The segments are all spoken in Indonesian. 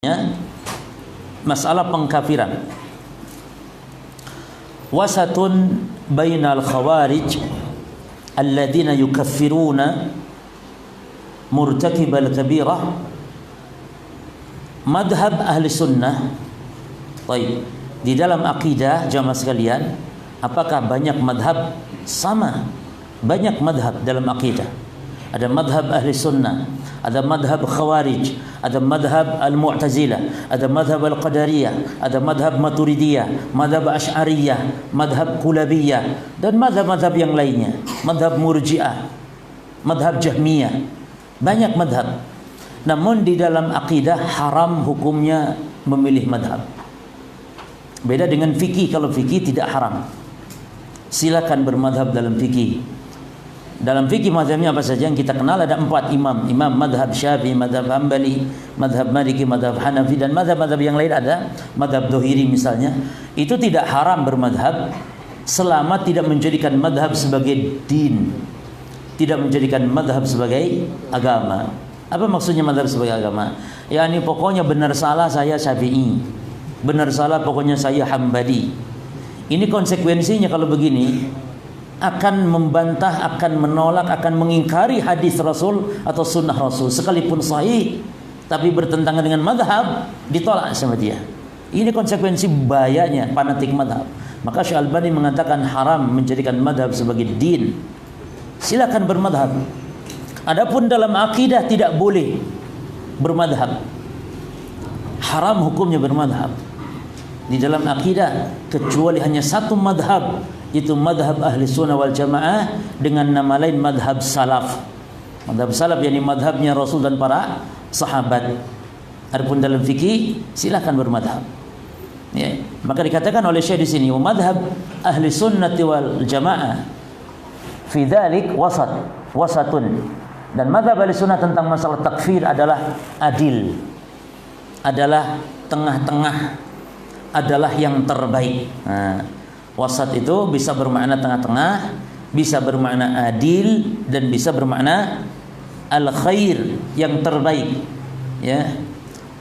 Ya, masalah pengkafiran. Wasatun bainal khawarij alladzina yukaffiruna murtakibal kabirah madhab ahli sunnah. Baik, di dalam akidah jamaah sekalian, apakah banyak madhab? Sama, banyak madhab dalam akidah. Ada madhab ahli sunnah, ada madhab khawarij, ada madhab al-mu'tazilah, ada madhab al-qadariyah, ada madhab maturidiyah, madhab asy'ariyah, madhab kulabiyah, dan madhab-madhab yang lainnya, madhab murji'ah, madhab jahmiyah. Banyak madhab. Namun di dalam akidah haram hukumnya memilih madhab. Beda dengan fikih. Kalau fikih tidak haram, silakan bermadhab dalam fikih. Dalam fikih mazhabnya apa saja yang kita kenal? Ada 4 imam. Imam madhab Syafi'i, madhab Hambali, madhab Maliki, madhab Hanafi, dan madhab-madhab yang lain ada. Madhab Dohiri misalnya. Itu tidak haram bermadhab selama tidak menjadikan madhab sebagai din, tidak menjadikan madhab sebagai agama. Apa maksudnya madhab sebagai agama? Ya ini pokoknya benar salah saya Syafi'i, benar salah pokoknya saya Hambali. Ini konsekuensinya kalau begini, akan membantah, akan menolak, akan mengingkari hadis Rasul atau sunnah Rasul sekalipun sahih, tapi bertentangan dengan madhab, ditolak sama dia. Ini konsekuensi bahayanya fanatik madhab. Maka Syekh Albani mengatakan haram menjadikan madhab sebagai din. Silakan bermadhab. Adapun dalam akidah tidak boleh bermadhab. Haram hukumnya bermadhab di dalam akidah, kecuali hanya satu madhab, itu madhab ahli sunnah wal jamaah dengan nama lain madhab salaf. Madhab salaf yakni madhabnya Rasul dan para sahabat. Adapun dalam fikih silakan bermadhab. Ya, maka dikatakan oleh Syekh di sini madhab ahli sunnah wal jamaah fi dzalik wasatun. Dan madhab ahli sunnah tentang masalah takfir adalah adil, adalah tengah-tengah, adalah yang terbaik. Wasat itu bisa bermakna tengah-tengah, bisa bermakna adil, dan bisa bermakna al-khair, yang terbaik. Ya.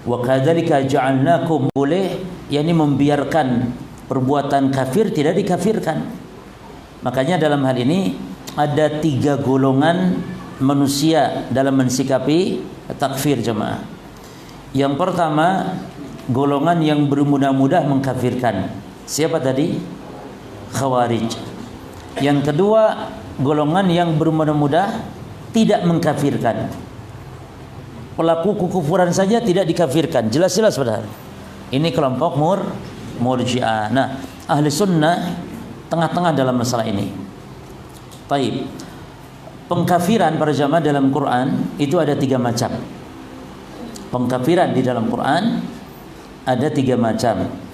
Wa kadzalika ja'alnakum, boleh yakni membiarkan perbuatan kafir tidak dikafirkan. Makanya dalam hal ini ada 3 golongan manusia dalam mensikapi takfir jemaah. Yang pertama, golongan yang bermudah-mudah mengkafirkan. Siapa tadi? Khawarij. Yang kedua, golongan yang bermudah-mudah tidak mengkafirkan. Pelaku kekufuran saja tidak dikafirkan. Jelas-jelas padahal. Ini kelompok murji'ah. Nah, ahli sunnah tengah-tengah dalam masalah ini. Baik. Pengkafiran para jamaah dalam Quran itu ada 3 macam. Pengkafiran di dalam Quran ada 3 macam.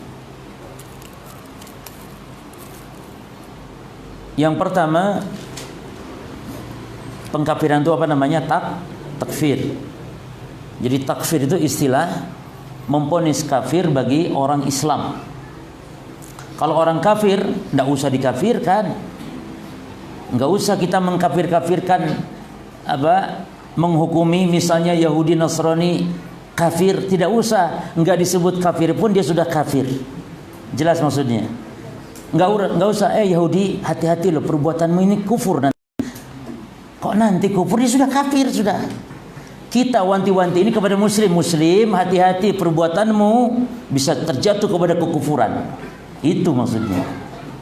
Yang pertama, pengkafiran itu apa namanya? Takfir. Jadi takfir itu istilah memponis kafir bagi orang Islam. Kalau orang kafir tidak usah dikafirkan. Enggak usah kita mengkafir-kafirkan, menghukumi misalnya Yahudi Nasrani kafir, tidak usah. Enggak disebut kafir pun dia sudah kafir. Jelas maksudnya. Enggak usah Yahudi hati-hati loh, perbuatanmu ini kufur nanti. Kok nanti kufur? Dia sudah kafir sudah. Kita wanti-wanti ini kepada muslim, hati-hati perbuatanmu bisa terjatuh kepada kekufuran. Itu maksudnya.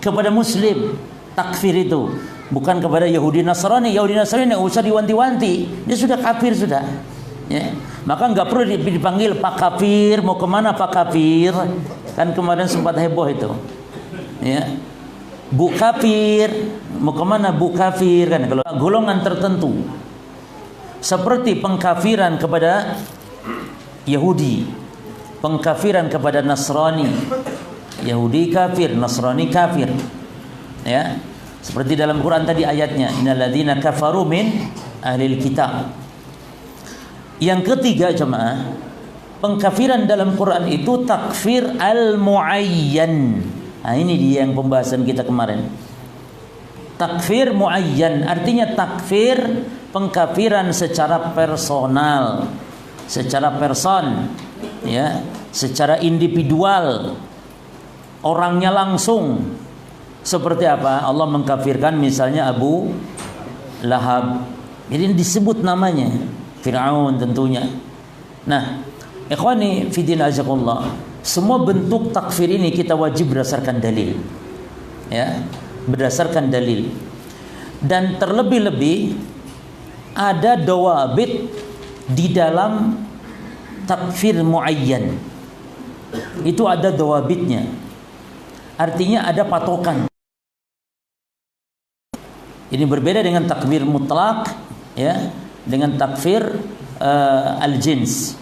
Kepada muslim takfir itu, bukan kepada Yahudi Nasrani. Yahudi Nasrani enggak usah diwanti-wanti, dia sudah kafir sudah. Ya. Maka enggak perlu dipanggil Pak Kafir, mau kemana Pak Kafir? Kan kemarin sempat heboh itu. Ya. Bu Kafir, mau kemana Bu Kafir? Kan kalau golongan tertentu seperti pengkafiran kepada Yahudi, pengkafiran kepada Nasrani. Yahudi kafir, Nasrani kafir. Ya. Seperti dalam Quran tadi ayatnya, innalladzina kafaru min ahlil kitab. Yang ketiga jemaah, pengkafiran dalam Quran itu takfir al-muayyan. Nah, ini dia yang pembahasan kita kemarin. Takfir muayyan artinya takfir pengkafiran secara personal, secara person. ya, secara individual, orangnya langsung. Seperti apa? Allah mengkafirkan misalnya Abu Lahab. Jadi disebut namanya, Fir'aun tentunya. Nah, ikhwani fiddin azakullah, semua bentuk takfir ini kita wajib berdasarkan dalil. Ya, berdasarkan dalil. Dan terlebih-lebih ada dawabit di dalam takfir muayyan. Itu ada dawabitnya. Artinya ada patokan. Ini berbeda dengan takfir mutlak, ya, dengan takfir al-jins.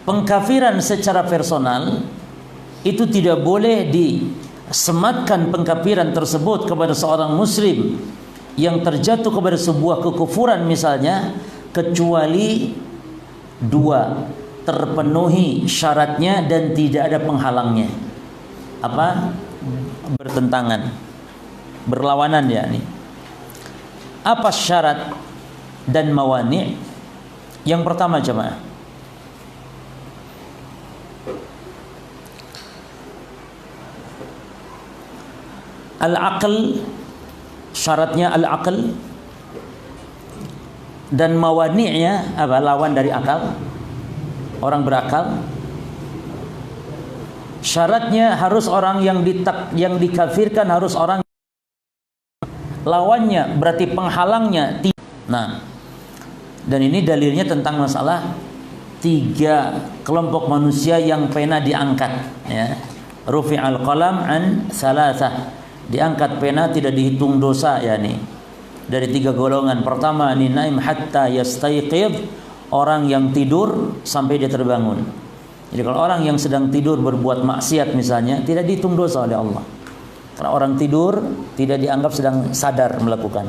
Pengkafiran secara personal itu tidak boleh disematkan pengkafiran tersebut kepada seorang muslim yang terjatuh kepada sebuah kekufuran misalnya, kecuali dua, terpenuhi syaratnya dan tidak ada penghalangnya. Apa? Bertentangan, berlawanan, ya nih. Apa syarat dan mawani'? Yang pertama jemaah, al-aql, syaratnya al-aql, dan mawani'nya apa? Lawan dari akal, orang berakal. Syaratnya harus orang yang dikafirkan harus orang, lawannya berarti penghalangnya. Nah, dan ini dalilnya tentang masalah 3 kelompok manusia yang pena diangkat, ya. Rufi'al qalam an salasah, diangkat pena tidak dihitung dosa, ya nih, dari 3 golongan. Pertama ni naim hatta yastayqidh, orang yang tidur sampai dia terbangun. Jadi kalau orang yang sedang tidur berbuat maksiat misalnya, tidak dihitung dosa oleh Allah. Karena orang tidur tidak dianggap sedang sadar melakukan.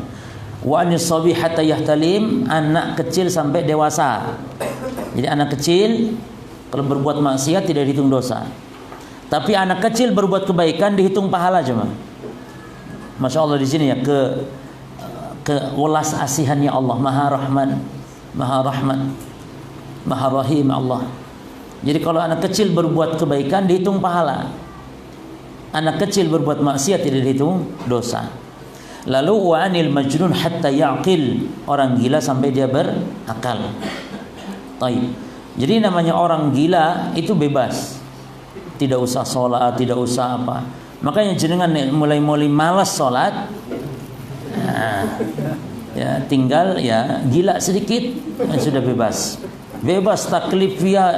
Wa anis sabi hatta yahtalim, anak kecil sampai dewasa. Jadi anak kecil kalau berbuat maksiat tidak dihitung dosa. Tapi anak kecil berbuat kebaikan dihitung pahala cuma. Masya Allah di sini ya, ke welas asihannya Allah, Maha Rahman, Maha Rahmat, Maha Rahim Allah. Jadi kalau anak kecil berbuat kebaikan dihitung pahala. Anak kecil berbuat maksiat tidak dihitung dosa. Lalu wa anil majnun hatta yaqil, orang gila sampai dia berakal. Taib. Jadi namanya orang gila itu bebas. Tidak usah sholat, tidak usah apa. Makanya jenengan mulai malas sholat, nah, ya tinggal ya gila sedikit sudah bebas. Bebas taklif ya,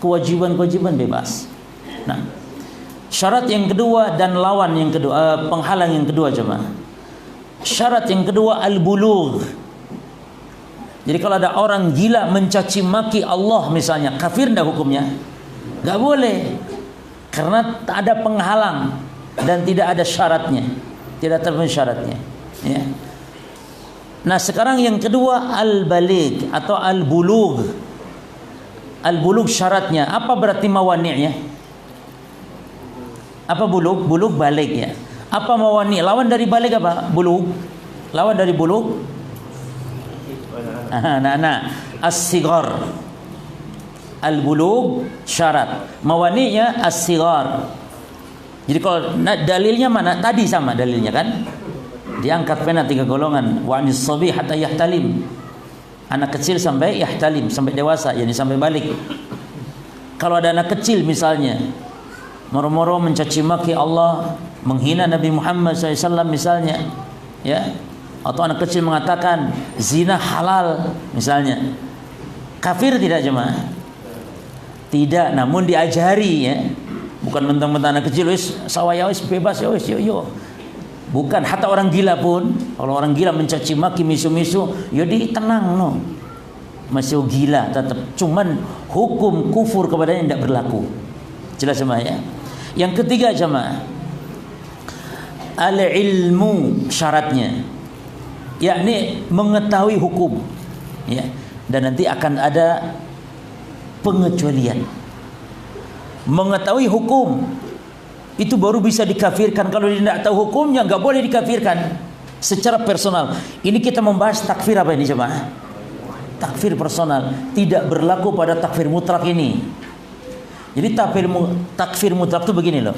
kewajiban-kewajiban bebas. Nah, syarat yang kedua dan lawan yang kedua, penghalang yang kedua jemaah. Syarat yang kedua al-bulugh. Jadi kalau ada orang gila mencaci maki Allah misalnya, kafir enggak hukumnya? Enggak boleh. Karena tak ada penghalang dan tidak ada syaratnya. Tidak terpenuhi syaratnya, ya. Nah, sekarang yang kedua al-baligh atau al-bulugh. Al-bulugh syaratnya apa, berarti mawani'nya? Apa bulugh? Bulugh baligh, ya. Apa mawani'? Lawan dari baligh apa? Bulugh. Lawan dari bulugh? Nah, as-sighar. Al-bulugh syarat, mawani'nya as-sighar. Jadi kalau dalilnya mana? Tadi sama dalilnya kan? Diangkat pena 3 golongan. Wa anis sabi hatta yahtalim, anak kecil sampai yahtalim, sampai dewasa, yani sampai balik. Kalau ada anak kecil misalnya moro-moro mencaci maki Allah, menghina Nabi Muhammad SAW misalnya, ya, atau anak kecil mengatakan zina halal misalnya, kafir tidak jemaah? Tidak, namun diajari, ya. Bukan mentang-mentang anak kecil wis sawaya wis bebas ya wis yo. Bukan, hatta orang gila pun, kalau orang gila mencaci maki misu-misu, ya tenang no. Masih gila tetap, cuman hukum kufur kepadanya tidak berlaku. Jelas jemaah ya. Yang ketiga jemaah, al-ilmu syaratnya, yakni mengetahui hukum, ya. Dan nanti akan ada pengecualian. Mengetahui hukum itu baru bisa dikafirkan. Kalau dia tidak tahu hukumnya nggak boleh dikafirkan secara personal. Ini kita membahas takfir apa ini jemaah? takfir personal, tidak berlaku pada takfir mutlak ini. Jadi takfir mutlak itu begini loh.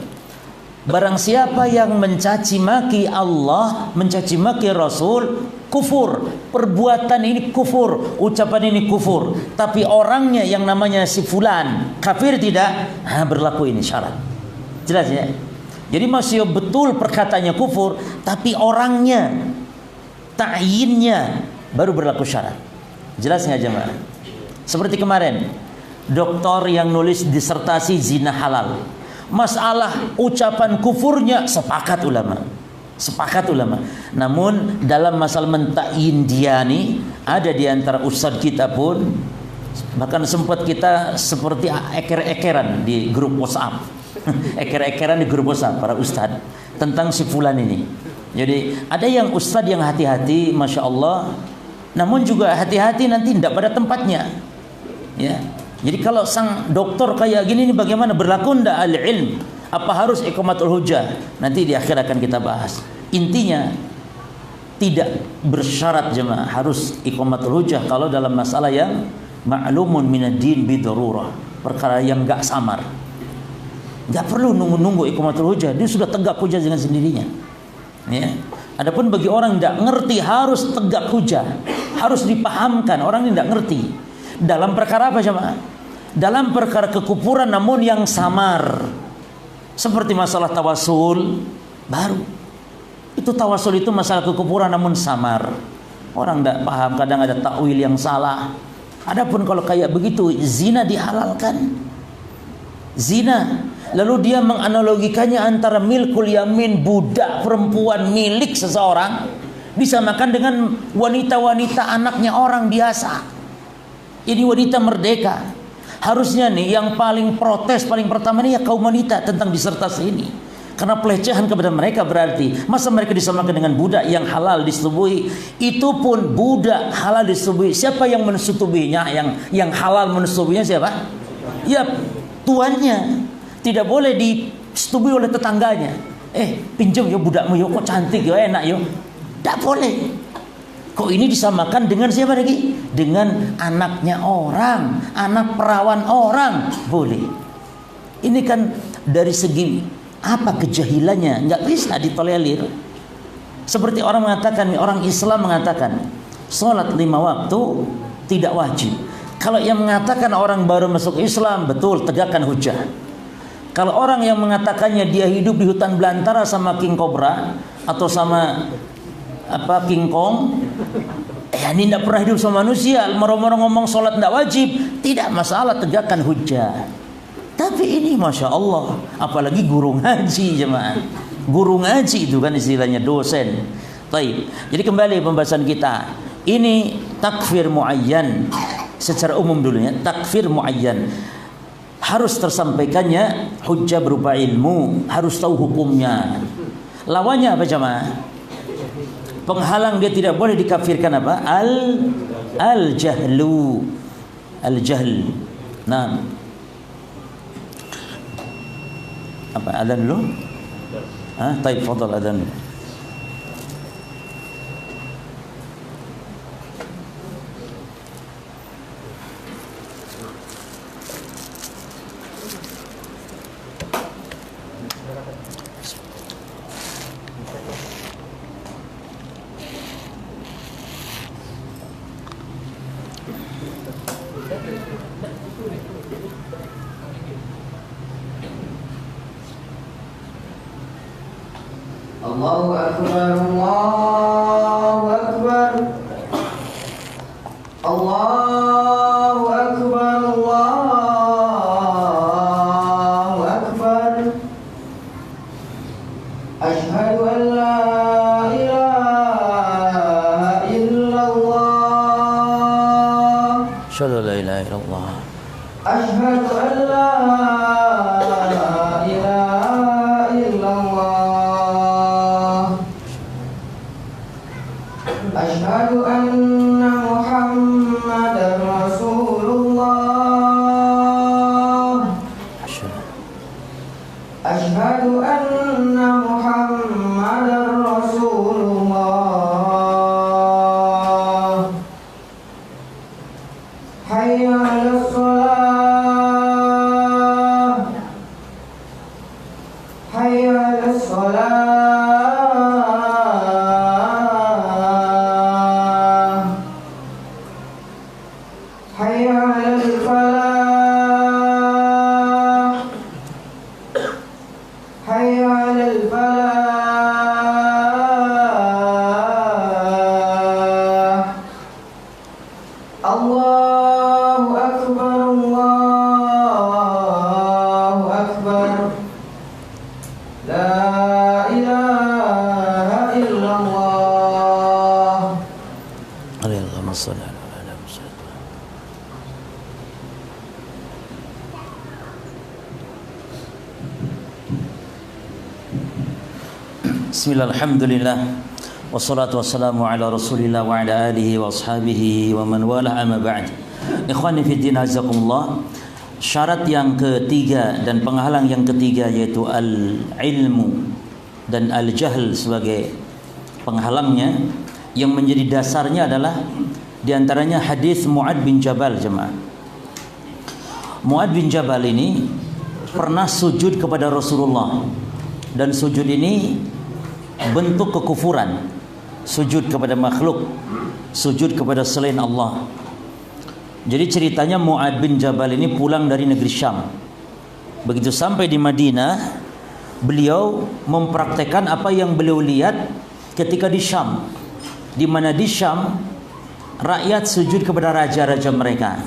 Barang siapa yang mencaci maki Allah, mencaci maki Rasul, kufur. Perbuatan ini kufur, ucapan ini kufur. Tapi orangnya yang namanya si fulan kafir tidak, berlaku ini syarat. Jelas ya? Jadi masih betul perkataannya kufur, tapi orangnya, ta'yinnya baru berlaku syarat. Jelas nggak jemaah? Seperti kemarin, doktor yang nulis disertasi zina halal. Masalah ucapan kufurnya sepakat ulama. Sepakat ulama. Namun dalam masalah mentakyin dia nih, ada di antara ustadz kita pun, bahkan sempat kita seperti eker-ekeran di grup WhatsApp. Eker-ekeran di grup WhatsApp para ustadz tentang si fulan ini. Jadi ada yang ustadz yang hati-hati, masya Allah. Namun juga hati-hati nanti tidak pada tempatnya. Ya. Jadi kalau sang dokter kayak gini nih bagaimana, berlaku ndak al-ilm? Apa harus iqamatul hujjah? Nanti di akhir akan kita bahas. Intinya tidak bersyarat jemaah harus iqamatul hujjah kalau dalam masalah yang ma'lumun minad din bidarurah, perkara yang enggak samar. Enggak perlu nunggu-nunggu iqamatul hujjah, dia sudah tegak hujjah dengan sendirinya. Ya. Adapun bagi orang enggak ngerti harus tegak hujjah, harus dipahamkan, orang ini enggak ngerti. Dalam perkara apa jemaah? Dalam perkara kekufuran namun yang samar. Seperti masalah tawasul, baru. Itu tawasul itu masalah kekufuran namun samar. Orang tidak paham, kadang ada takwil yang salah. Adapun kalau kayak begitu, zina dihalalkan. Zina. Lalu dia menganalogikannya antara milkul yamin, budak perempuan milik seseorang, disamakan dengan wanita-wanita anaknya orang biasa. Ini wanita merdeka. Harusnya nih yang paling protes paling pertama nih ya kaum wanita tentang disertasi ini. Karena pelecehan kepada mereka berarti. Masa mereka disamakan dengan budak yang halal disetubui? Itu pun budak halal disetubui. Siapa yang mensetubuinya? Yang halal mensetubuinya siapa? Ya tuannya. Tidak boleh disetubui oleh tetangganya. Pinjam ya budakmu yo, kok cantik yo, enak yo. Tidak boleh. Kok ini disamakan dengan siapa lagi? Dengan anaknya orang, anak perawan orang, boleh. Ini kan dari segi apa kejahilannya, nggak bisa ditolerir. Seperti orang mengatakan, orang Islam mengatakan, sholat 5 waktu tidak wajib. Kalau yang mengatakan orang baru masuk Islam, betul, tegakkan hujah. Kalau orang yang mengatakannya dia hidup di hutan belantara sama king cobra atau sama King Kong, ini tidak pernah hidup sama manusia, moro-moro ngomong sholat tidak wajib, tidak masalah, tegakkan hujjah. Tapi ini masya Allah, apalagi guru ngaji jemaah, guru ngaji itu kan istilahnya dosen. Baik, jadi kembali pembahasan kita. Ini takfir muayyan secara umum dulu ya, takfir muayyan. Harus tersampaikannya hujjah berupa ilmu, harus tahu hukumnya. Lawannya apa jemaah? Penghalang dia tidak boleh dikafirkan apa? Al-jahlu. Al-jahl. Nah. Apa adzan dulu? Baik, fadhal adzan dulu. Allahu Akbar, Allahu Akbar, Allahu Akbar, Allahu Akbar. Asyhadu an la ilaha illallah. Asyhadu an la ilaha illallah. Asyhadu an la Asyhadu anna Muhammadar Rasulullah. Asyhadu anna Muhammadar Rasulullah. Bismillah, alhamdulillah, wassalatu wassalamu ala rasulillah wa ala alihi wa ashabihi wa man wala, amma ba'd. Ikhwani fiddin, azakumullah. Syarat yang ketiga dan penghalang yang ketiga yaitu al-ilmu dan al-jahl sebagai penghalangnya, yang menjadi dasarnya adalah diantaranya hadis Mu'ad bin Jabal. Jemaah, Mu'ad bin Jabal ini pernah sujud kepada Rasulullah, dan sujud ini bentuk kekufuran, sujud kepada makhluk, sujud kepada selain Allah. Jadi ceritanya Mu'ad bin Jabal ini pulang dari negeri Syam. Begitu sampai di Madinah, beliau mempraktekkan apa yang beliau lihat ketika di Syam, di mana di Syam rakyat sujud kepada raja-raja mereka,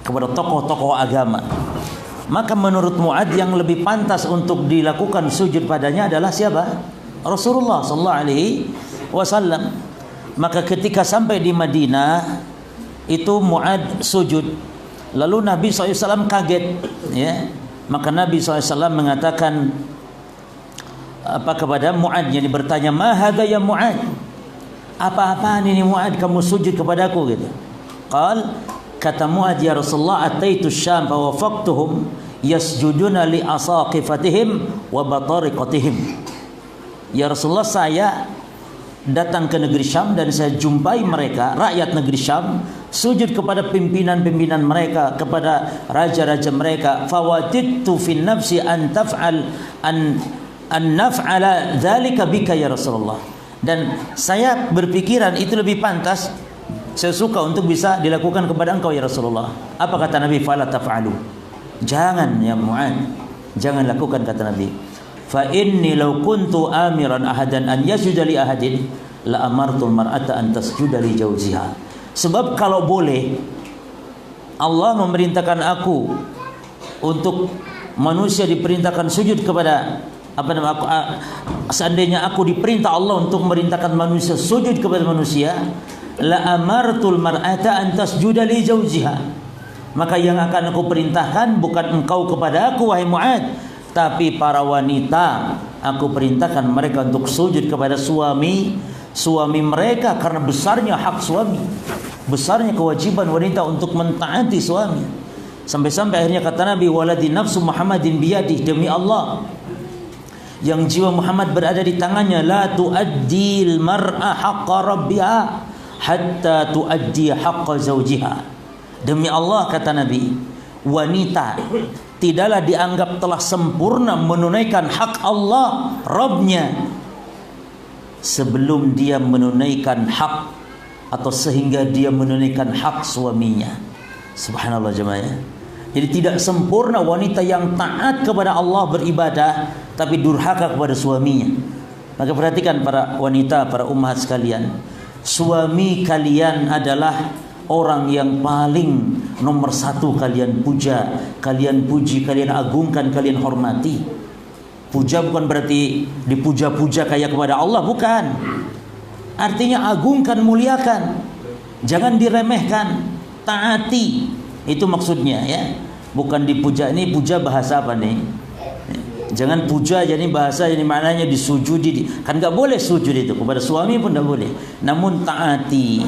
kepada tokoh-tokoh agama. Maka menurut Mu'ad yang lebih pantas untuk dilakukan sujud padanya adalah siapa? Rasulullah sallallahu alaihi wasallam. Maka ketika sampai di Madinah itu Mu'ad sujud, lalu Nabi SAW kaget, ya. Maka Nabi SAW mengatakan apa kepada Mu'ad, yang bertanya, "Ma hadza ya Mu'ad?" Apa-apaan ini Mu'ad, kamu sujud kepadaku gitu. Kata Mu'ad, "Ya Rasulullah, ataitu Syam fa wafaqtuhum yasjuduna li asaqifatihim wa batariqatihim." Ya Rasulullah, saya datang ke negeri Syam dan saya jumpai mereka, rakyat negeri Syam, sujud kepada pimpinan-pimpinan mereka, kepada raja-raja mereka. Fawatidtu fi nafsi an taf'al an naf'ala dzalika bika ya Rasulullah. Dan saya berpikiran itu lebih pantas, saya suka untuk bisa dilakukan kepada engkau ya Rasulullah. Apa kata Nabi? Fala taf'alu. Jangan ya Mu'ad, jangan lakukan, kata Nabi. Fa inni law kuntu amiran ahadan an yasjuda li ahadin la amartul mar'ata an tasjuda li jawziha. Sebab kalau boleh Allah memerintahkan aku untuk manusia diperintahkan sujud kepada seandainya aku diperintah Allah untuk memerintahkan manusia sujud kepada manusia, la amartul mar'ata an tasjuda li jawziha. Maka yang akan aku perintahkan bukan engkau kepada aku wahai Mu'ad, tapi para wanita aku perintahkan mereka untuk sujud kepada suami mereka, karena besarnya hak suami, besarnya kewajiban wanita untuk mentaati suami. Sampai-sampai akhirnya kata Nabi, waladi nafsu Muhammadin biyadih, demi Allah yang jiwa Muhammad berada di tangannya, la tuaddil mar'a haqqa rabbiha hatta tuaddi haqqa zawjiha. Demi Allah, kata Nabi, wanita tidaklah dianggap telah sempurna menunaikan hak Allah Rabbnya sebelum dia menunaikan hak atau sehingga dia menunaikan hak suaminya. Subhanallah jemaah. Jadi tidak sempurna wanita yang taat kepada Allah beribadah tapi durhaka kepada suaminya. Maka perhatikan para wanita, para ummahat sekalian, suami kalian adalah orang yang paling nomor satu kalian puja, kalian puji, kalian agungkan, kalian hormati. Puja bukan berarti dipuja-puja kayak kepada Allah, bukan. Artinya agungkan, muliakan, jangan diremehkan, taati. Itu maksudnya ya. Bukan dipuja, ini puja bahasa apa nih? Jangan puja jadi bahasa ini maknanya disujudi. Kan gak boleh sujud itu, kepada suami pun gak boleh. Namun taati.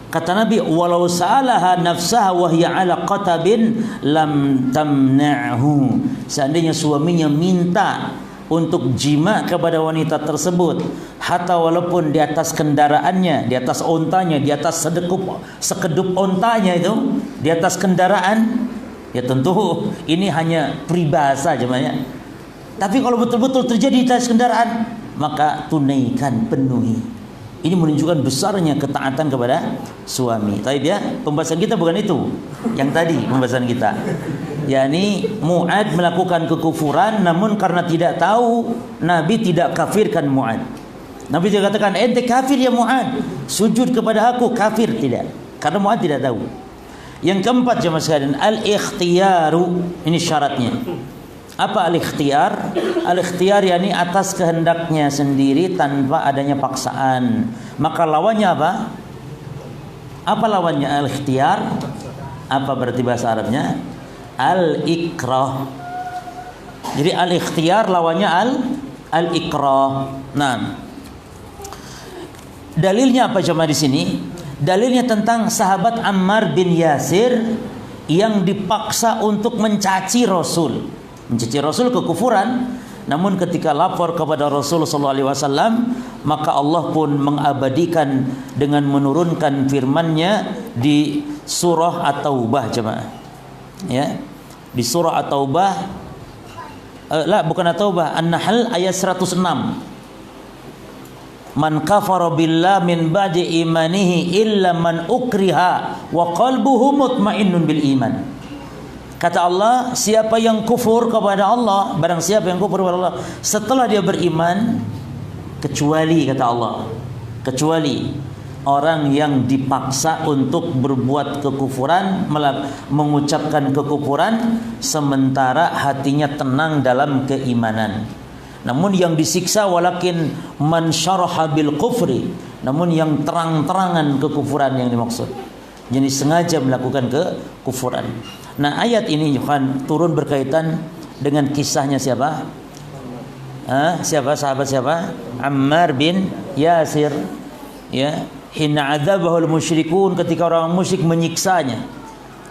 Kata Nabi, walau sa'alaha nafsaha wa hiya 'ala qatabin lam tamna'hu. Seandainya suaminya minta untuk jima kepada wanita tersebut, hatta walaupun di atas kendaraannya, di atas ontanya, di atas sekedup ontanya itu, di atas kendaraan, ya tentu ini hanya peribahasa jemaah. Tapi kalau betul-betul terjadi di atas kendaraan, maka tunaikan, penuhi. Ini menunjukkan besarnya ketaatan kepada suami. Tapi ya, pembahasan kita bukan itu. Yang tadi pembahasan kita, yakni Mu'ad melakukan kekufuran, namun karena tidak tahu, Nabi tidak kafirkan Mu'ad. Nabi tidak katakan, ente kafir ya Mu'ad, sujud kepada aku, kafir, tidak. Karena Mu'ad tidak tahu. Yang keempat jemaah sekalian, al-ikhtiyaru, ini syaratnya. Apa al-ikhtiyar? Al-ikhtiyar yakni atas kehendaknya sendiri tanpa adanya paksaan. Maka lawannya apa? Apa lawannya al-ikhtiyar? Apa berarti bahasa Arabnya? Al-ikrah. Jadi al-ikhtiyar lawannya al-ikrah. Nah, Dalilnya apa jemaah di sini? Dalilnya tentang sahabat Ammar bin Yasir yang dipaksa untuk mencaci Rasul. Mencaci Rasul kekufuran. Namun ketika lapor kepada Rasul sallallahu alaihi wasallam, maka Allah pun mengabadikan dengan menurunkan firman-Nya di surah At-Taubah jemaah. Ya. Di surah At-Taubah bukan At-Taubah, An-Nahl ayat 106. Man kafara billah min ba'di imanihi illa man ukriha wa qalbuhu mutmainnun bil iman. Kata Allah, siapa yang kufur kepada Allah, barang siapa yang kufur kepada Allah setelah dia beriman, kecuali kata Allah, kecuali orang yang dipaksa untuk berbuat kekufuran, mengucapkan kekufuran sementara hatinya tenang dalam keimanan. Namun yang disiksa walakin man syaraha bil kufri, namun yang terang-terangan kekufuran yang dimaksud. Jadi sengaja melakukan kekufuran. Nah, ayat ini kan turun berkaitan dengan kisahnya siapa? Sahabat siapa? Ammar bin Yasir. Ya, hina adzabahul musyrikun, ketika orang musyrik menyiksanya.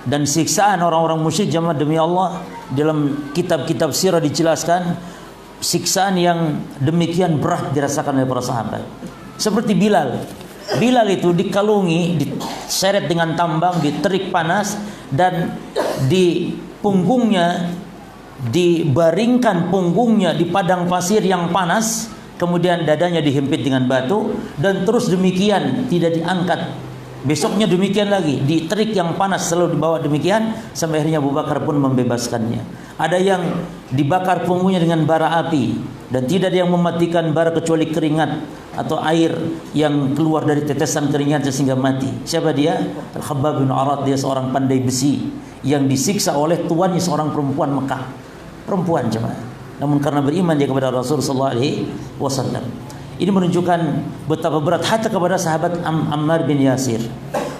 Dan siksaan orang-orang musyrik jemaah demi Allah dalam kitab-kitab sirah dijelaskan siksaan yang demikian berat dirasakan oleh para sahabat. Seperti Bilal. Bilal itu dikalungi, diseret dengan tambang, diterik panas, dan di punggungnya, dibaringkan punggungnya di padang pasir yang panas, kemudian dadanya dihimpit dengan batu, dan terus demikian tidak diangkat. Besoknya demikian lagi, diterik yang panas selalu dibawa demikian sampai akhirnya Abu Bakar pun membebaskannya. Ada yang dibakar punggungnya dengan bara api dan tidak ada yang mematikan bara kecuali keringat atau air yang keluar dari tetesan keringatnya sehingga mati. Siapa dia? Al-Khabbab bin Arat, dia seorang pandai besi yang disiksa oleh tuannya seorang perempuan Mekah. Perempuan jemaah. Namun karena beriman dia kepada Rasul sallallahu alaihi wasallam. Ini menunjukkan betapa berat hati kepada sahabat Ammar bin Yasir.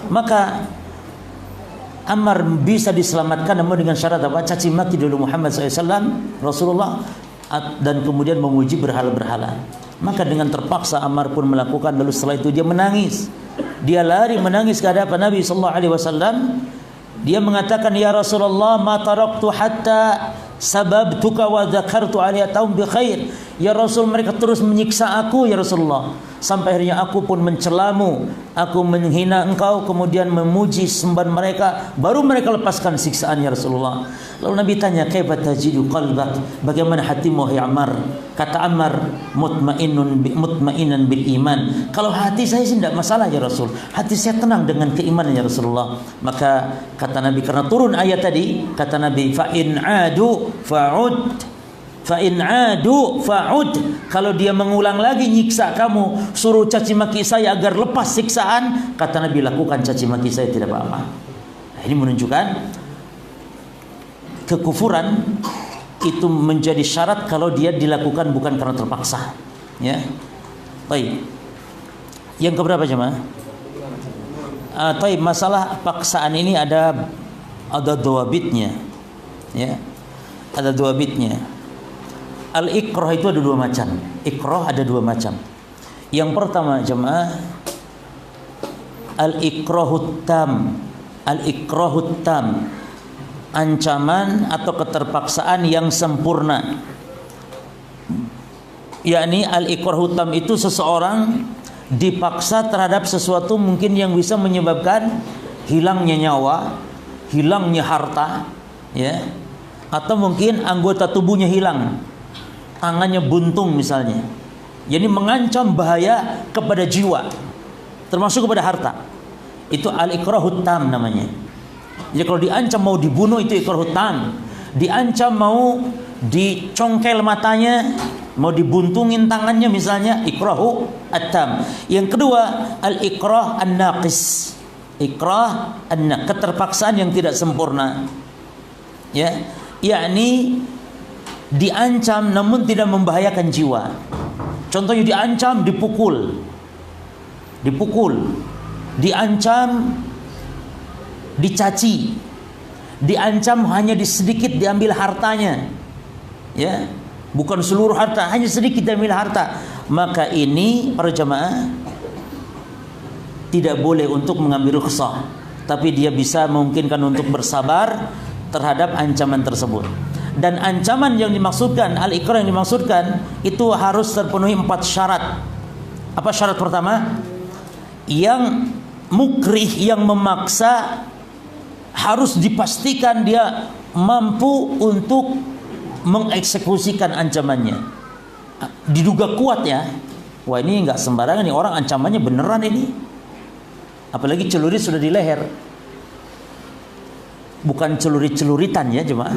Maka Ammar bisa diselamatkan namun dengan syarat apa? Caci maki dulu Muhammad SAW, Rasulullah, dan kemudian memuji berhala-berhala. Maka dengan terpaksa Ammar pun melakukan, lalu setelah itu dia menangis. Dia lari menangis ke hadapan Nabi sallallahu alaihi wasallam. Dia mengatakan, "Ya Rasulullah, ma taraktu hatta sababtuka wa dzakartu alaiyatum bi khair." Ya Rasul, mereka terus menyiksa aku ya Rasulullah, sampai akhirnya aku pun mencelamu, aku menghina engkau, kemudian memuji sembahan mereka, baru mereka lepaskan siksaan ya Rasulullah. Lalu Nabi tanya, "Kaifa tajidu qalbak?" Bagaimana hatimu wahai Ammar? Kata Ammar, mutmainan bil iman. Kalau hati saya sih tidak masalah ya Rasul. Hati saya tenang dengan keimanan ya Rasulullah. Maka kata Nabi, karena turun ayat tadi, kata Nabi, fa in adu fa'ud. Kalau dia mengulang lagi nyiksa kamu, suruh caci maki saya agar lepas siksaan, kata Nabi, lakukan caci maki saya, tidak apa-apa. Nah, ini menunjukkan kekufuran itu menjadi syarat kalau dia dilakukan bukan karena terpaksa. Ya. Baik. Yang keberapa jemaah? Masalah paksaan ini ada dawabitnya. Ya. Ada dawabitnya. Al-ikrah itu ada dua macam. Ikrah ada dua macam. Yang pertama jemaah, al-ikrahut tam. Al-ikrahut tam, ancaman atau keterpaksaan yang sempurna. Yakni al-ikrahut tam itu seseorang dipaksa terhadap sesuatu mungkin yang bisa menyebabkan hilangnya nyawa, hilangnya harta, ya, atau mungkin anggota tubuhnya hilang, tangannya buntung misalnya. Jadi mengancam bahaya kepada jiwa, termasuk kepada harta. Itu al-ikrahut tam namanya. Jadi kalau diancam mau dibunuh itu ikrahut tam. Diancam mau dicongkel matanya, mau dibuntungin tangannya misalnya, ikrahu at-tam. Yang kedua, al-ikrah an-naqis. Ikrah keterpaksaan yang tidak sempurna. Ya, yakni diancam namun tidak membahayakan jiwa. Contohnya diancam dipukul, diancam dicaci, diancam hanya sedikit diambil hartanya, ya, bukan seluruh harta, hanya sedikit diambil harta. Maka ini para jemaah tidak boleh untuk mengambil rukhsah, tapi dia bisa memungkinkan untuk bersabar terhadap ancaman tersebut. Dan ancaman yang dimaksudkan, al-ikrah yang dimaksudkan itu harus terpenuhi 4 syarat. Apa syarat pertama? Yang mukrih, yang memaksa, harus dipastikan dia mampu untuk mengeksekusikan ancamannya. Diduga kuat ya. Wah, ini nggak sembarangan nih, orang ancamannya beneran ini. Apalagi celurit sudah di leher. Bukan celurit-celuritan ya jemaah.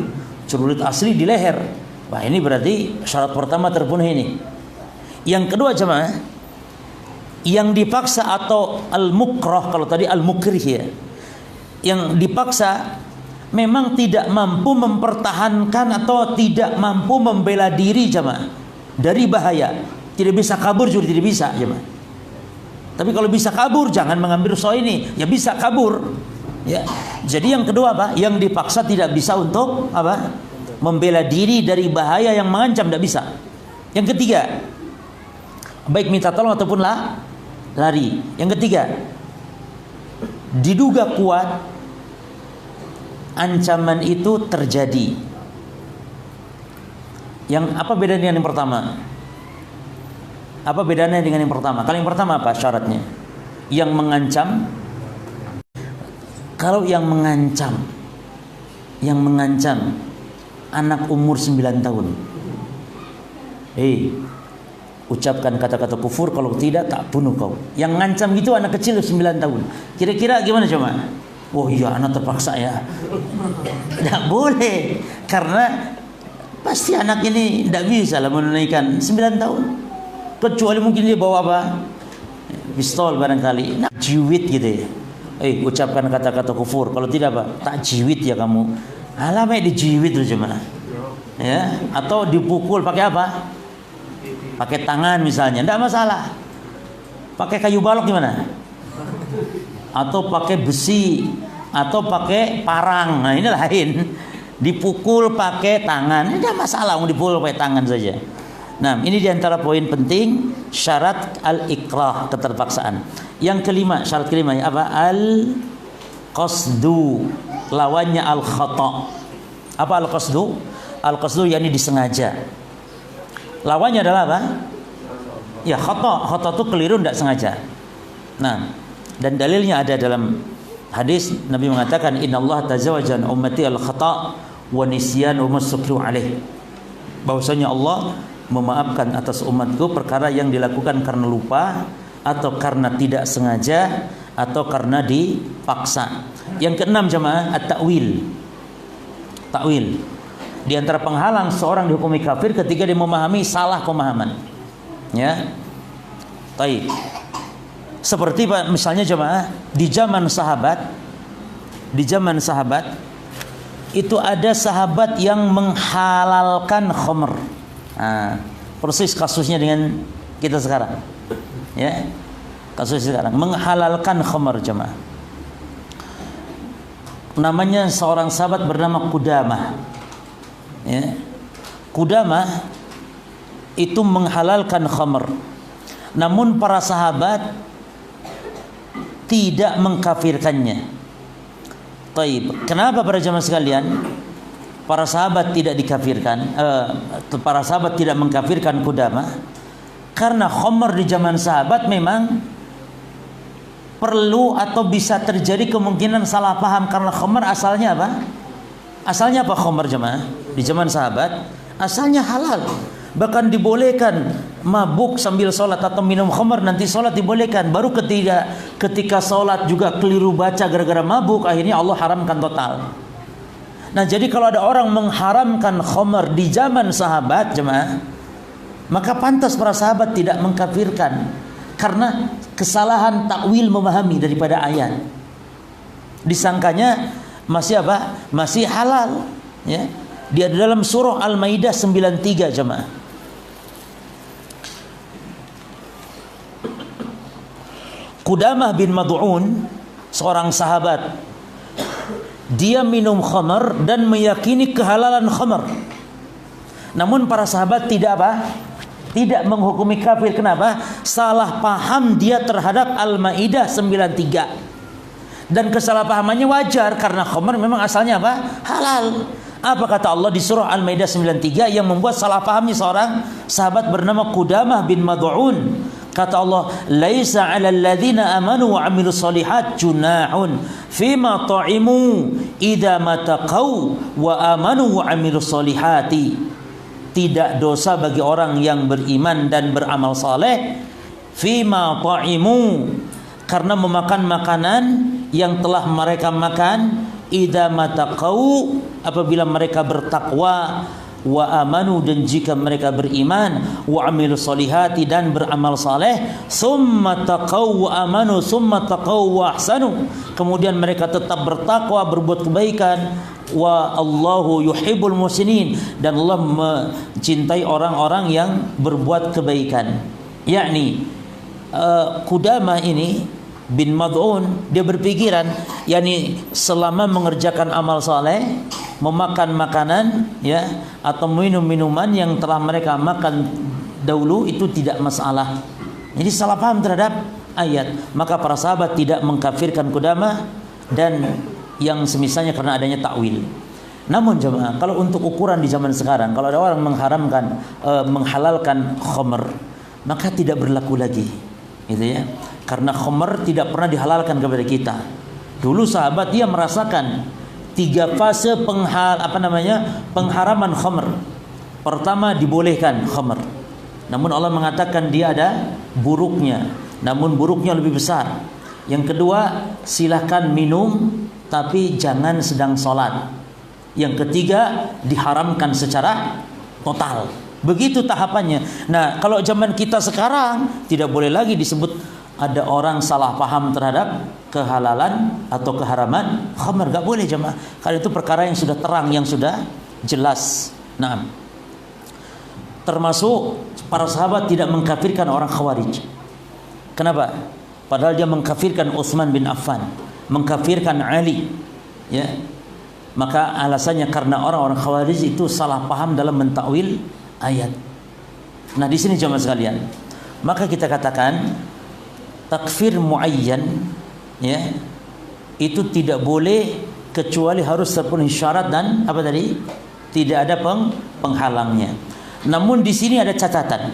Celurit asli di leher. Wah, ini berarti syarat pertama terpenuhi ini. Yang kedua jemaah, yang dipaksa atau al-mukrah, kalau tadi al-mukrih ya. Yang dipaksa memang tidak mampu mempertahankan atau tidak mampu membela diri jemaah dari bahaya. Tidak bisa kabur juga tidak bisa jemaah. Tapi kalau bisa kabur jangan mengambil rukhsah ini. Ya bisa kabur. Ya. Jadi yang kedua apa? Yang dipaksa tidak bisa untuk apa? Membela diri dari bahaya yang mengancam, tidak bisa. Yang ketiga, baik minta tolong ataupun lari. Yang ketiga, diduga kuat ancaman itu terjadi. Yang apa bedanya dengan yang pertama? Apa bedanya dengan yang pertama? Kalau yang pertama apa syaratnya? Yang mengancam. Kalau yang mengancam anak umur 9 tahun. Ucapkan kata-kata kufur, kalau tidak tak bunuh kau. Yang ngancam gitu anak kecil 9 tahun. Kira-kira gimana coba? Oh iya, anak terpaksa ya. Tidak boleh, karena pasti anak ini tidak bisa lah menunaikan 9 tahun. Kecuali mungkin dia bawa apa? Pistol barangkali. Nah, jiwit gitu ya. Ucapkan kata-kata kufur. Kalau tidak apa? Tak jiwit ya kamu. Alamnya dijiwit tuh cuma. Ya, atau dipukul pakai apa? Pakai tangan misalnya, tidak masalah. Pakai kayu balok gimana? Atau pakai besi, atau pakai parang. Nah, ini lain. Dipukul pakai tangan, tidak masalah, mau dipukul pakai tangan saja. Nah, ini diantara poin penting syarat al-ikrah, keterpaksaan. Yang kelima, syarat kelima apa? Al-qasdu, lawannya al-khata. Apa al-qasdu? Al-qasdu yakni disengaja. Lawannya adalah apa? Ya khata. Khata itu keliru, tidak sengaja. Nah, dan dalilnya ada dalam hadis Nabi mengatakan innallaha tazawaja an ummati al-khata wa nisyan wa masukru alaih. Bahwasanya Allah memaafkan atas umatku perkara yang dilakukan karena lupa atau karena tidak sengaja atau karena dipaksa. Yang keenam jemaah, at-ta'wil. Ta'wil. Di antara penghalang seorang dihukumi kafir ketika dia memahami salah pemahaman. Ya. Baik. Seperti misalnya jemaah, di zaman sahabat itu ada sahabat yang menghalalkan khamr. Nah, persis kasusnya dengan kita sekarang. Ya. Kasus sekarang menghalalkan khamr jemaah. Namanya seorang sahabat bernama Qudamah. Ya. Qudamah itu menghalalkan khamr. Namun para sahabat tidak mengkafirkannya. Taib. Kenapa para jamaah sekalian? Para sahabat tidak dikafirkan, para sahabat tidak mengkafirkan Qudamah karena khamr di zaman sahabat memang perlu atau bisa terjadi kemungkinan salah paham, karena khamr asalnya apa? Asalnya apa khamr jemaah? Di zaman sahabat asalnya halal. Bahkan dibolehkan mabuk sambil sholat atau minum khamr, nanti sholat dibolehkan. Baru ketika sholat juga keliru baca gara-gara mabuk, akhirnya Allah haramkan total. Nah, jadi kalau ada orang mengharamkan khamr di zaman sahabat jemaah, maka pantas para sahabat tidak mengkafirkan karena kesalahan takwil memahami daripada ayat. Disangkanya masih apa? Masih halal, ya. Dia dalam surah Al-Maidah 93 jemaah. Qudamah bin Mad'un, seorang sahabat, dia minum khamr dan meyakini kehalalan khamr. Namun para sahabat tidak apa? tidak menghukumi kafir. Kenapa? Salah paham dia terhadap Al-Maidah 93. Dan kesalahpahamannya wajar karena khamr memang asalnya apa? Halal. Apa kata Allah di surah Al-Maidah 93 yang membuat salah pahamnya seorang sahabat bernama Qudamah bin Mad'un. Kata Allah, "Laisa 'alal ladzina amanu wa 'amilus shalihat junahun fima ta'imu idza mataqau wa amanu wa 'amilus shalihati." Tidak dosa bagi orang yang beriman dan beramal saleh fima ta'imu, karena memakan makanan yang telah mereka makan, idza mataqau, apabila mereka bertakwa, wa amanu, dan jika mereka beriman, wa amilus solihati, dan beramal saleh, summa taqau wa amanu summa taqau wa ahsanu, kemudian mereka tetap bertakwa, berbuat kebaikan, wa Allahu yuhibbul muhsinin, dan Allah mencintai orang-orang yang berbuat kebaikan. Yakni Qudamah ini bin Mad'un, dia berpikiran, yakni selama mengerjakan amal saleh, memakan makanan ya atau minum minuman yang telah mereka makan dahulu, itu tidak masalah. Jadi salah paham terhadap ayat. Maka para sahabat tidak mengkafirkan Qudamah dan yang semisalnya karena adanya takwil. Namun jemaah, kalau untuk ukuran di zaman sekarang, kalau ada orang menghalalkan khamr, maka tidak berlaku lagi, gitu ya. Karena khamr tidak pernah dihalalkan kepada kita. Dulu sahabat dia merasakan 3 fase pengharaman khamr. Pertama, dibolehkan khamr. Namun Allah mengatakan dia ada buruknya. Namun buruknya lebih besar. Yang kedua, silahkan minum tapi jangan sedang sholat. Yang ketiga, diharamkan secara total. Begitu tahapannya. Nah, kalau zaman kita sekarang tidak boleh lagi disebut ada orang salah paham terhadap kehalalan atau keharaman khamr. Gak boleh jemaah. Karena itu perkara yang sudah terang, yang sudah jelas. Nah, termasuk para sahabat tidak mengkafirkan orang Khawarij. Kenapa? Padahal dia mengkafirkan Utsman bin Affan, mengkafirkan Ali, ya. Maka alasannya karena orang-orang Khawarij itu salah paham dalam mentakwil ayat. Nah, di sini jemaah sekalian, maka kita katakan takfir muayyan, ya, itu tidak boleh kecuali harus terpenuhi syarat dan apa tadi? Tidak ada penghalangnya. Namun di sini ada catatan.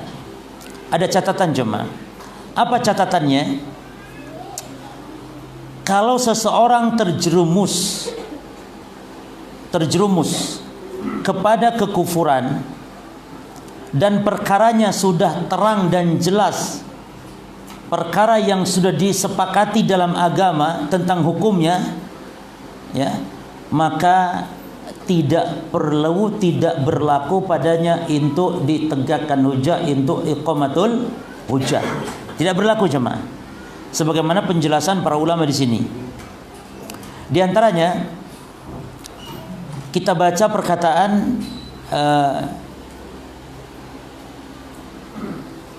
Ada catatan jemaah. Apa catatannya? Kalau seseorang terjerumus kepada kekufuran dan perkaranya sudah terang dan jelas, perkara yang sudah disepakati dalam agama tentang hukumnya, ya, maka tidak berlaku padanya untuk ditegakkan hujah, untuk iqamatul hujah. Tidak berlaku jemaah. Sebagaimana penjelasan para ulama di sini. Di antaranya kita baca perkataan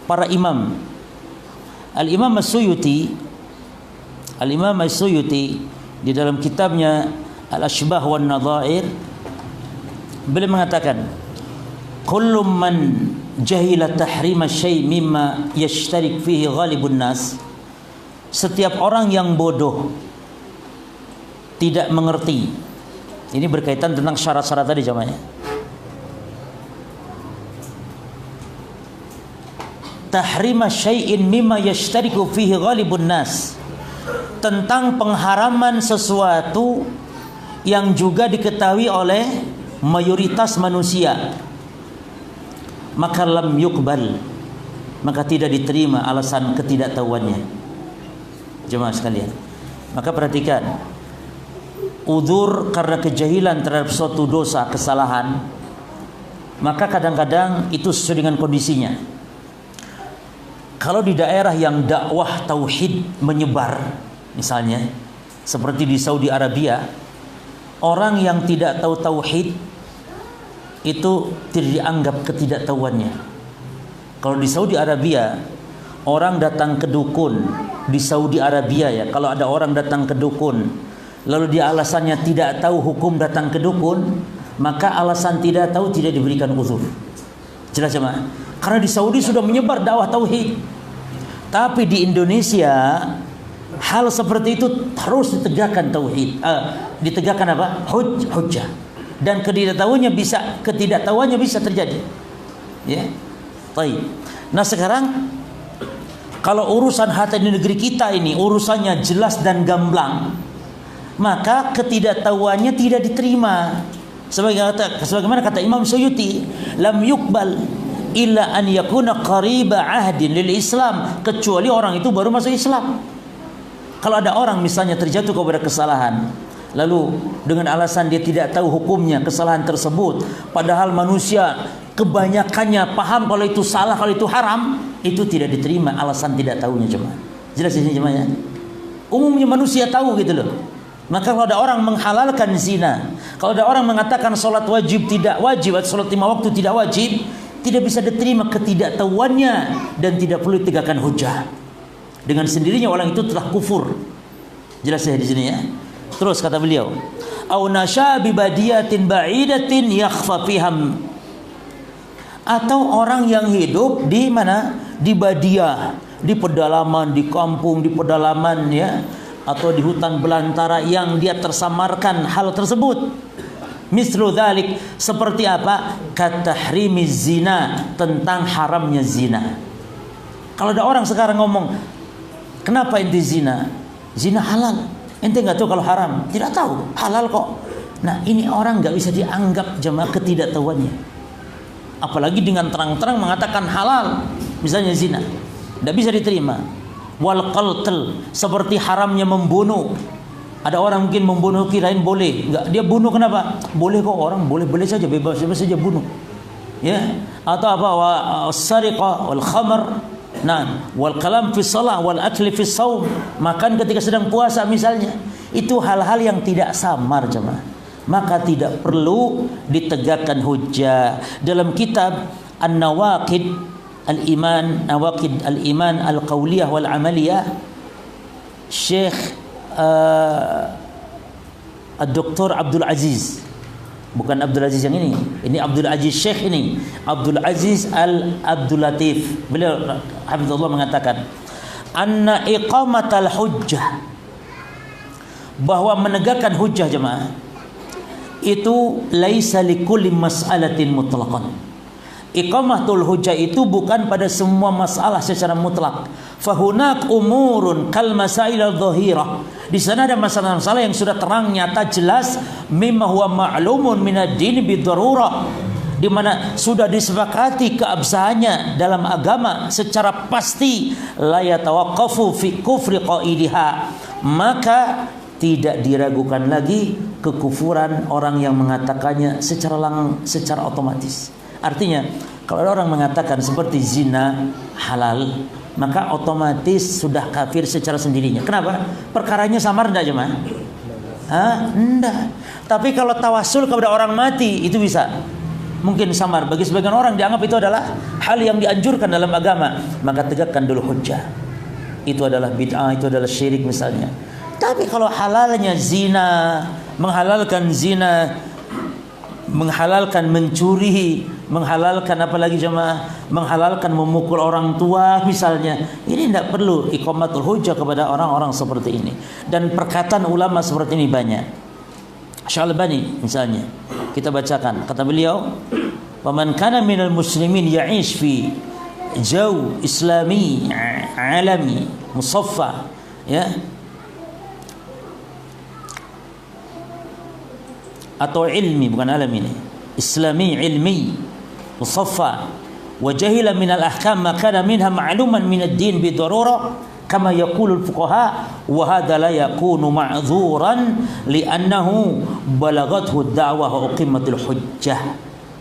para imam. Al-Imam As-Suyuti di dalam kitabnya Al-Ashbah wan Nadhair, beliau mengatakan, kullu man jahila tahrima syai' mimma yashtarik fihi ghalibun nas, setiap orang yang bodoh, tidak mengerti. Ini berkaitan tentang syarat-syarat tadi jamaahnya. Tahrima syai'in mimma yashtariku fihi ghalibun nas, tentang pengharaman sesuatu yang juga diketahui oleh mayoritas manusia, maka lam yuqbal, maka tidak diterima alasan ketidaktahuannya. Jemaah sekalian, maka perhatikan, udzur karena kejahilan terhadap suatu dosa, kesalahan, maka kadang-kadang itu sesuai dengan kondisinya. Kalau di daerah yang dakwah tauhid menyebar, misalnya seperti di Saudi Arabia, orang yang tidak tahu tauhid itu tidak dianggap ketidaktahuannya. Kalau di Saudi Arabia, orang datang ke dukun di Saudi Arabia, ya, kalau ada orang datang ke dukun lalu dia alasannya tidak tahu hukum datang ke dukun, maka alasan tidak tahu tidak diberikan uzur. Jelas jemaah? Karena di Saudi sudah menyebar dakwah tauhid. Tapi di Indonesia hal seperti itu terus ditegakkan tauhid, ditegakkan apa? Hujjah. Dan ketidaktahuannya bisa terjadi. Ya. Baik. Nah, sekarang kalau urusan harta di negeri kita ini urusannya jelas dan gamblang, maka ketidaktahuannya tidak diterima. Sebagaimana kata Imam Suyuti, lam yuqbal illa an yakuna qariba ahdin lil Islam, kecuali orang itu baru masuk Islam. Kalau ada orang misalnya terjatuh kepada kesalahan, lalu dengan alasan dia tidak tahu hukumnya kesalahan tersebut, padahal manusia kebanyakannya paham kalau itu salah, kalau itu haram, itu tidak diterima alasan tidak tahunya. Cuma jelas di sini cuma ya. Umumnya manusia tahu gitu loh. Maka kalau ada orang menghalalkan zina, kalau ada orang mengatakan sholat wajib tidak wajib atau sholat 5 waktu tidak wajib, tidak bisa diterima ketidaktahuannya dan tidak perlu ditegakkan hujah. Dengan sendirinya orang itu telah kufur. Jelas ya di sini ya. Terus kata beliau, au nasya bi badiyatin ba'idatin yakhfa fiham, atau orang yang hidup di mana? Di badiah, di pedalaman, di kampung, di pedalaman ya, atau di hutan belantara yang dia tersamarkan hal tersebut. Mislu dzalik, seperti apa? Katahrimiz zina, tentang haramnya zina. Kalau ada orang sekarang ngomong, kenapa ente zina? Zina halal. Ente nggak tahu kalau haram? Tidak tahu, halal kok. Nah, ini orang nggak bisa dianggap jemaah ketidaktahuannya. Apalagi dengan terang-terang mengatakan halal, misalnya zina, tidak bisa diterima. Wal qatl, seperti haramnya membunuh. Ada orang mungkin membunuh kirain boleh, enggak, dia bunuh kenapa? Boleh kok, orang boleh saja, bebas saja bunuh. Ya, atau apa? Sariqah wal khamr, nah, wal kalam fi shalah wal akli fi shaum, makan ketika sedang puasa misalnya. Itu hal-hal yang tidak samar jemaah. Maka tidak perlu ditegakkan hujjah. Dalam kitab An-Nawaqid Al-Iman, Nawaqid Al-Iman Al-Qawliyah Wal-Amaliyah, Syekh Dr. Abdul Aziz, bukan Abdul Aziz yang ini Abdul Aziz Syekh, ini Abdul Aziz Al-Abdul Latif, beliau hafizahullah mengatakan anna iqamatal hujjah, bahwa menegakkan hujjah jemaah itu laisa likulli mas'alatin mutlaqan. Iqamatul hujjah itu bukan pada semua masalah secara mutlak. Fahunak umurun kal masail adh-dhahirah. Di sana ada masalah-masalah yang sudah terang, nyata, jelas, mimma huwa ma'lumun minad din bidarurah, di mana sudah disepakati keabsahannya dalam agama secara pasti, la yatawaqqafu fi kufri qaidiha, maka tidak diragukan lagi kekufuran orang yang mengatakannya secara otomatis. Artinya, kalau ada orang mengatakan seperti zina halal, maka otomatis sudah kafir secara sendirinya. Kenapa? Perkaranya samar enggak jemaah? Enggak. Tapi kalau tawasul kepada orang mati itu bisa. Mungkin samar. Bagi sebagian orang dianggap itu adalah hal yang dianjurkan dalam agama, maka tegakkan dulu hujjah. Itu adalah bid'ah, itu adalah syirik misalnya. Tapi kalau halalnya zina, menghalalkan zina, menghalalkan mencuri, menghalalkan apalagi jemaah, menghalalkan memukul orang tua misalnya, ini tidak perlu iqamatul hujjah kepada orang-orang seperti ini. Dan perkataan ulama seperti ini banyak. Syalbani misalnya, kita bacakan, kata beliau, "Faman kana minal muslimin ya'ish fi jaw islami alami musaffa," ya, atau ilmi, bukan alam ini, islami ilmi musaffa, wa jahila min al-ahkam ma kana minha ma'luman min ad-din bi darura kama yaqulu al-fuqaha, wa hadha la yakunu ma'dhuran li'annahu balaghathu ad-da'wah wa uqimatul hujjah.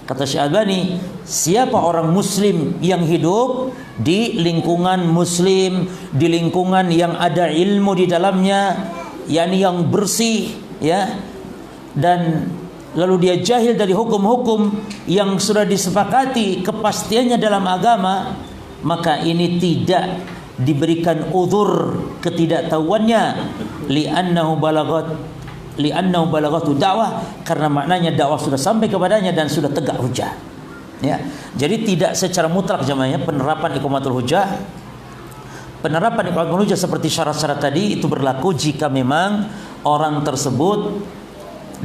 Kata Syalbani, siapa orang muslim yang hidup di lingkungan muslim, di lingkungan yang ada ilmu di dalamnya, yakni yang bersih, ya, dan lalu dia jahil dari hukum-hukum yang sudah disepakati kepastiannya dalam agama, maka ini tidak diberikan uzur ketidaktahuannya, li'annahu balagatu dakwah, karena maknanya dakwah sudah sampai kepadanya dan sudah tegak hujjah. Ya, jadi tidak secara mutlak jamaahnya penerapan iqamatul hujjah. Penerapan iqamatul hujjah seperti syarat-syarat tadi itu berlaku jika memang orang tersebut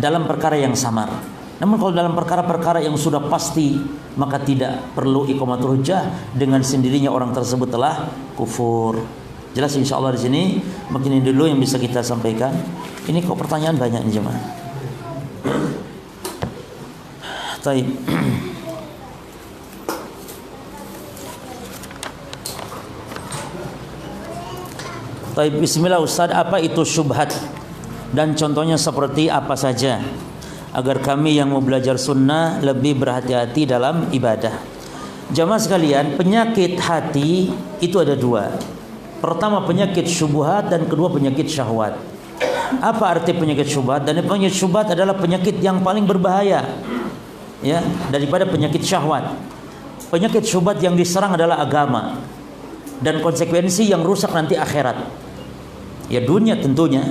dalam perkara yang samar. Namun kalau dalam perkara-perkara yang sudah pasti, maka tidak perlu iqamatul hujjah, dengan sendirinya orang tersebut telah kufur. Jelas insyaallah di sini. Mungkin ini dulu yang bisa kita sampaikan. Ini kok pertanyaan banyak nih jemaah. Baik. Baik, bismillah Ustaz, apa itu syubhat? Dan contohnya seperti apa saja, agar kami yang mau belajar sunnah lebih berhati-hati dalam ibadah. Jamaah sekalian, penyakit hati itu ada dua. Pertama penyakit syubhat dan kedua penyakit syahwat. Apa arti penyakit syubhat? Dan penyakit syubhat adalah penyakit yang paling berbahaya, ya, daripada penyakit syahwat. Penyakit syubhat yang diserang adalah agama, dan konsekuensi yang rusak nanti akhirat, ya dunia tentunya.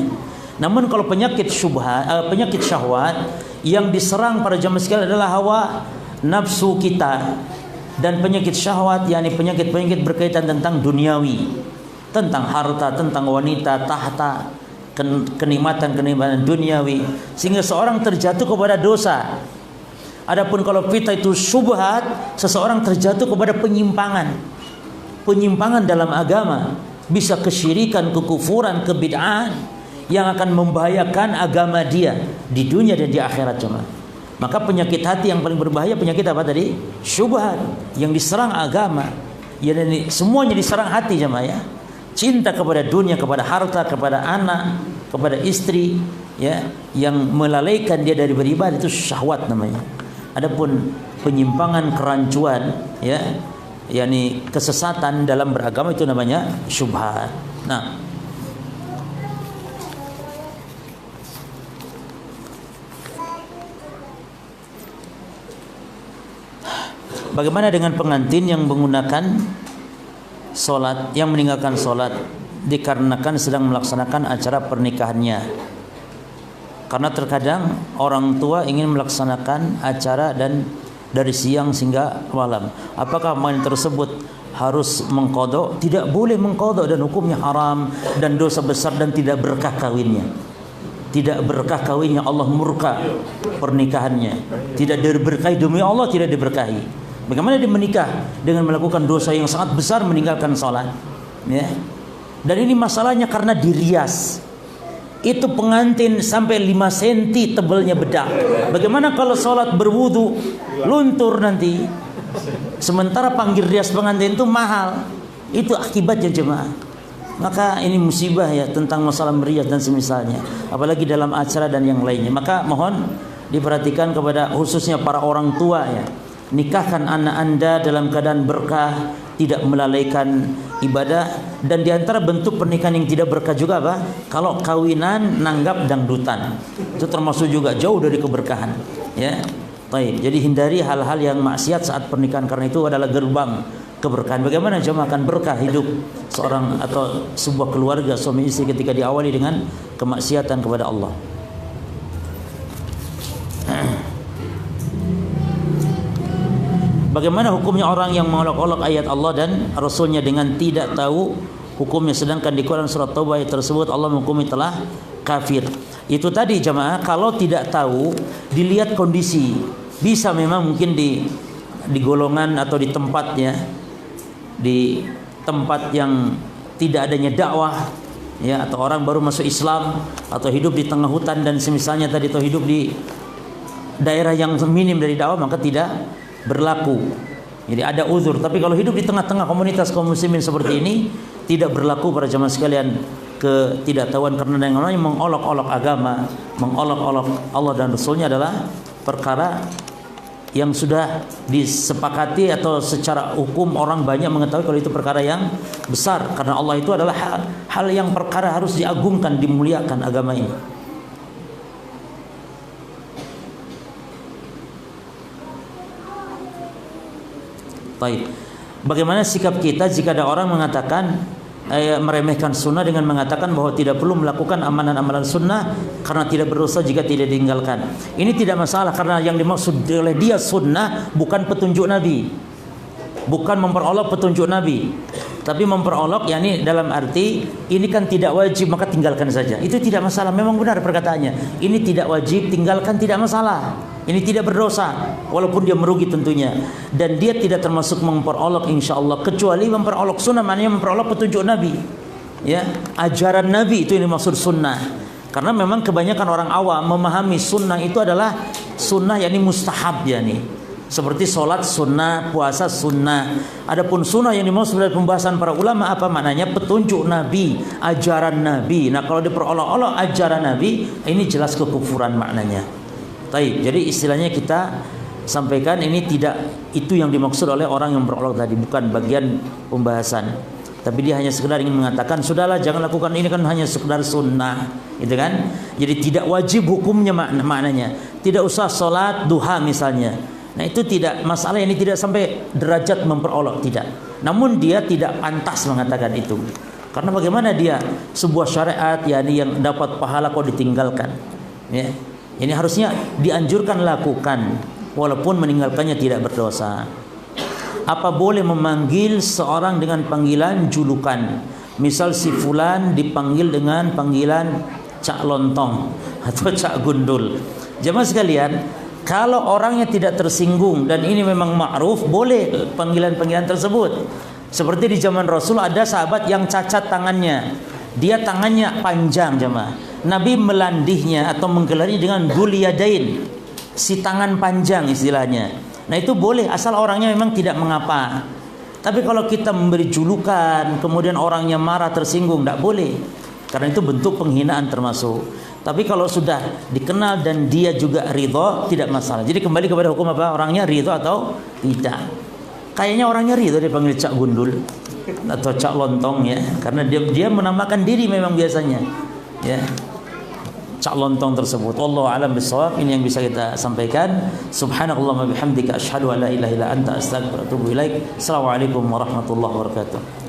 Namun kalau penyakit syubhat, penyakit syahwat yang diserang para jamaah sekalian adalah hawa nafsu kita. Dan penyakit syahwat yakni penyakit-penyakit berkaitan tentang duniawi, tentang harta, tentang wanita, tahta, kenikmatan-kenikmatan duniawi, sehingga seorang terjatuh kepada dosa. Adapun kalau fitnah itu syubhat, seseorang terjatuh kepada penyimpangan dalam agama, bisa kesyirikan, kekufuran, kebid'ahan yang akan membahayakan agama dia di dunia dan di akhirat jemaah. Maka penyakit hati yang paling berbahaya penyakit apa tadi? Syubhat, yang diserang agama. Ya, ini semuanya diserang hati jemaah ya. Cinta kepada dunia, kepada harta, kepada anak, kepada istri, ya, yang melalaikan dia dari beribadah, itu syahwat namanya. Adapun penyimpangan, kerancuan, ya, yakni kesesatan dalam beragama, itu namanya syubhat. Nah, bagaimana dengan pengantin yang menggunakan solat, yang meninggalkan solat dikarenakan sedang melaksanakan acara pernikahannya? Karena terkadang orang tua ingin melaksanakan acara dan dari siang hingga malam. Apakah pengantin tersebut harus mengqadha? Tidak boleh mengqadha, dan hukumnya haram dan dosa besar dan tidak berkah kawinnya. Tidak berkah kawinnya, Allah murka pernikahannya. Tidak diberkahi, demi Allah tidak diberkahi. Bagaimana dia menikah dengan melakukan dosa yang sangat besar, meninggalkan sholat, ya? Dan ini masalahnya karena dirias. Itu pengantin sampai 5 cm tebalnya bedak. Bagaimana kalau sholat berwudu luntur nanti? Sementara panggil rias pengantin itu mahal. Itu akibatnya jemaah. Maka ini musibah ya tentang masalah merias dan semisalnya, apalagi dalam acara dan yang lainnya. Maka mohon diperhatikan kepada khususnya para orang tua ya. Nikahkan anak Anda dalam keadaan berkah, tidak melalaikan ibadah. Dan diantara bentuk pernikahan yang tidak berkah juga apa? Kalau kawinan nanggap dangdutan, itu termasuk juga jauh dari keberkahan, ya. Baik, jadi hindari hal-hal yang maksiat saat pernikahan, karena itu adalah gerbang keberkahan. Bagaimana jemaah akan berkah hidup seorang atau sebuah keluarga suami istri ketika diawali dengan kemaksiatan kepada Allah? Bagaimana hukumnya orang yang mengolok-olok ayat Allah dan Rasulnya dengan tidak tahu hukumnya, sedangkan di Quran surat Taubah ayat tersebut Allah menghukumi telah kafir? Itu tadi jemaah, kalau tidak tahu dilihat kondisi. Bisa memang mungkin di golongan atau di tempatnya, di tempat yang tidak adanya dakwah, ya, atau orang baru masuk Islam, atau hidup di tengah hutan dan semisalnya tadi, atau hidup di daerah yang minim dari dakwah, maka tidak berlaku. Jadi ada uzur. Tapi kalau hidup di tengah-tengah komunitas kaum muslimin seperti ini, tidak berlaku para jamaah sekalian ketidaktahuan, karena yang namanya mengolok-olok agama, mengolok-olok Allah dan Rasulnya adalah perkara yang sudah disepakati atau secara hukum orang banyak mengetahui kalau itu perkara yang besar, karena Allah itu adalah hal yang perkara harus diagungkan, dimuliakan agama ini. Baik. Bagaimana sikap kita jika ada orang mengatakan meremehkan sunnah dengan mengatakan bahwa tidak perlu melakukan amalan-amalan sunnah karena tidak berdosa jika tidak ditinggalkan. Ini tidak masalah karena yang dimaksud oleh dia sunnah bukan petunjuk Nabi, bukan memperolok petunjuk Nabi, tapi memperolok yakni dalam arti ini kan tidak wajib maka tinggalkan saja. Itu tidak masalah, memang benar perkataannya. Ini tidak wajib, tinggalkan tidak masalah. Ini tidak berdosa walaupun dia merugi tentunya, dan dia tidak termasuk memperolok insyaallah, kecuali memperolok sunnah, maknanya memperolok petunjuk Nabi, ya, ajaran Nabi, itu yang dimaksud sunnah. Karena memang kebanyakan orang awam memahami sunnah itu adalah sunnah yakni mustahab, yakni seperti sholat sunnah, puasa sunnah. Adapun sunnah yang dimaksud dari pembahasan para ulama apa maknanya? Petunjuk Nabi, ajaran Nabi. Nah kalau diperolok-olok ajaran Nabi, ini jelas kekufuran maknanya. Taib. Jadi istilahnya kita sampaikan ini tidak itu yang dimaksud oleh orang yang berolok tadi, bukan bagian pembahasan. Tapi dia hanya sekedar ingin mengatakan sudahlah jangan lakukan ini, kan hanya sekedar sunnah, gitu kan? Jadi tidak wajib hukumnya maknanya. Tidak usah sholat duha misalnya. Nah itu tidak masalah, ini tidak sampai derajat memperolok, tidak. Namun dia tidak pantas mengatakan itu. Karena bagaimana dia sebuah syariat yakni yang dapat pahala kok ditinggalkan, ya. Ini harusnya dianjurkan lakukan walaupun meninggalkannya tidak berdosa. Apa boleh memanggil seorang dengan panggilan julukan? Misal si fulan dipanggil dengan panggilan Cak Lontong atau Cak Gundul. Jemaah sekalian, kalau orangnya tidak tersinggung dan ini memang ma'ruf, boleh panggilan-panggilan tersebut. Seperti di zaman Rasul ada sahabat yang cacat tangannya. Dia tangannya panjang, jemaah. Nabi melandihnya atau menggelarnya dengan Dzul-Yadain, si tangan panjang istilahnya. Nah itu boleh asal orangnya memang tidak mengapa. Tapi kalau kita memberi julukan kemudian orangnya marah tersinggung, tidak boleh. Karena itu bentuk penghinaan termasuk. Tapi kalau sudah dikenal dan dia juga ridho, tidak masalah. Jadi kembali kepada hukum apa? Orangnya ridho atau tidak. Kayaknya orangnya ridho dipanggil Cak Gundul atau Cak Lontong, ya, karena dia menamakan diri memang biasanya, ya, Cak Lontong tersebut. Wallahu a'lam bishawab. Ini yang bisa kita sampaikan. Subhanakallahumma bihamdika asyhadu an la ilaha illa anta astaghfiruka wa atubu ilaik. Assalamualaikum warahmatullahi wabarakatuh.